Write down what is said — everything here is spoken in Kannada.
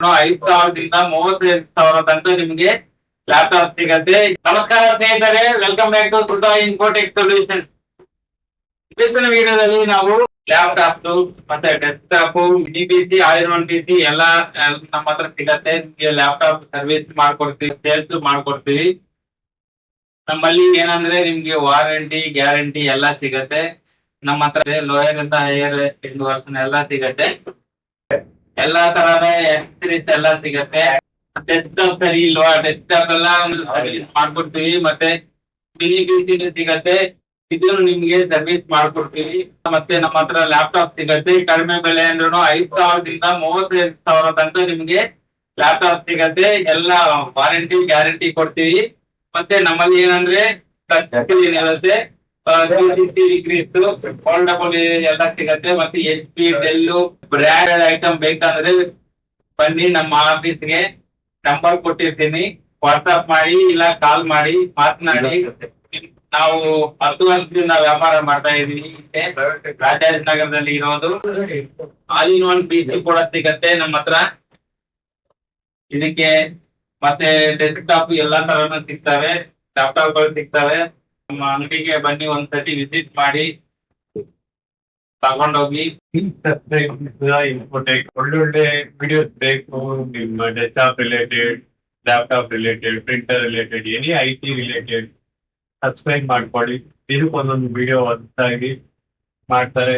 5,000 ತನಕ ನಿಮ್ಗೆ ಲ್ಯಾಪ್ಟಾಪ್ ಸಿಗತ್ತೆ. ನಮಸ್ಕಾರ ಸ್ನೇಹಿತರೆ, welcome back to Sudha Infotech solution. ಇವತ್ತಿನ ವಿಡಿಯೋದಲ್ಲಿ ನಾವು ಲ್ಯಾಪ್ಟಾಪ್ ಮತ್ತೆ desktop, mini PC, all in one PC ಎಲ್ಲ ನಮ್ಮ ಹತ್ರ ಸಿಗತ್ತೆ. ನಿಮ್ಗೆ ಲ್ಯಾಪ್ಟಾಪ್ ಸರ್ವಿಸ್ ಮಾಡ್ಕೊಡ್ತೀವಿ, ಸೇಲ್ಸ್ ಮಾಡ್ಕೊಡ್ತೀವಿ. ನಮ್ಮಲ್ಲಿ ಏನಂದ್ರೆ ನಿಮ್ಗೆ ವಾರಂಟಿ, ಗ್ಯಾರಂಟಿ ಎಲ್ಲ ಸಿಗತ್ತೆ. ನಮ್ಮ ಹತ್ರ ಲೋಯರ್ ಇಂದ ಹೈಯರ್ ಎಂಡ್ ವರ್ಷನ್ ಎಲ್ಲ ಸಿಗತ್ತೆ. ಎಲ್ಲಾ ತರಹದ ಆಕ್ಸೆಸರೀಸ್ ಎಲ್ಲ ಸಿಗತ್ತೆ. ಡೆಸ್ಕ್ಟಾಪ್ ಸರಿ ಇಲ್ವಾ, ಡೆಸ್ಕ್ಟಾಪ್ ಎಲ್ಲ ಸರ್ವಿಸ್ ಮಾಡ್ಕೊಡ್ತೀವಿ. ಮತ್ತೆ ಮಿನಿ ಪಿಸಿ ಸಿಗತ್ತೆ, ಇದನ್ನು ನಿಮ್ಗೆ ಸರ್ವಿಸ್ ಮಾಡ್ಕೊಡ್ತೀವಿ. ಮತ್ತೆ ನಮ್ಮ ಹತ್ರ ಲ್ಯಾಪ್ಟಾಪ್ ಸಿಗತ್ತೆ. ಕಡಿಮೆ ಬೆಲೆ ಅಂದ್ರೂ 5,000 35,000 ತನಕ ನಿಮ್ಗೆ ಲ್ಯಾಪ್ಟಾಪ್ ಸಿಗತ್ತೆ. ಎಲ್ಲ ವಾರಂಟಿ, ಗ್ಯಾರಂಟಿ ಕೊಡ್ತೀವಿ. ಮತ್ತೆ ನಮ್ಮಲ್ಲಿ ಏನಂದ್ರೆ ಟಚ್ ಏನಿರುತ್ತೆ, 360 ಡಿಗ್ರೀಸ್ ಫೋಲ್ಡಬಲ್ ಎಲ್ಲ ಸಿಗತ್ತೆ. ಮತ್ತೆ HP, ಡೆಲ್ ಬ್ರ್ಯಾಂಡೆಡ್ ಐಟಮ್ ಬೇಕಂದ್ರೆ ಬನ್ನಿ, ನಮ್ಮ ಆಫೀಸ್ಗೆ ನಂಬರ್ ಕೊಟ್ಟಿರ್ತೀನಿ. ವಾಟ್ಸ್ಆಪ್ ಮಾಡಿ ಇಲ್ಲ ಕಾಲ್ ಮಾಡಿ ಮಾತನಾಡಿ. ನಾವು 10 ವರ್ಷದಿಂದ ವ್ಯಾಪಾರ ಮಾಡ್ತಾ ಇದೀವಿ. ರಾಜಾಜಿನಗರದಲ್ಲಿ ಇರೋದು. ಆಲ್ ಇನ್ ಒನ್ ಪಿಸಿ ಕೂಡ ಸಿಗತ್ತೆ ನಮ್ಮ ಹತ್ರ. ಇದಕ್ಕೆ ಮತ್ತೆ ಡೆಸ್ಕ್ಟಾಪ್ ಎಲ್ಲಾ ತರನು ಸಿಗ್ತವೆ, ಲ್ಯಾಪ್ಟಾಪ್ ಗಳು ಸಿಗ್ತವೆ. ನಮ್ಮ ಅಂಗಡಿಗೆ ಬನ್ನಿ, ಒಂದ್ಸತಿ ವಿಸಿಟ್ ಮಾಡಿ ತಗೊಂಡೋಗಿ. ಇನ್ಫೋಟೆಕ್ ಒಳ್ಳೊಳ್ಳೆ ವಿಡಿಯೋಸ್ ಬೇಕು, ನಿಮ್ಮ desktop related, laptop related, printer related, any IT related subscribe ಮಾಡ್ಕೊಳ್ಳಿ. ಇದಕ್ಕೊಂದೊಂದು ವಿಡಿಯೋ ಹೊಸದಾಗಿ ಮಾಡ್ತಾರೆ.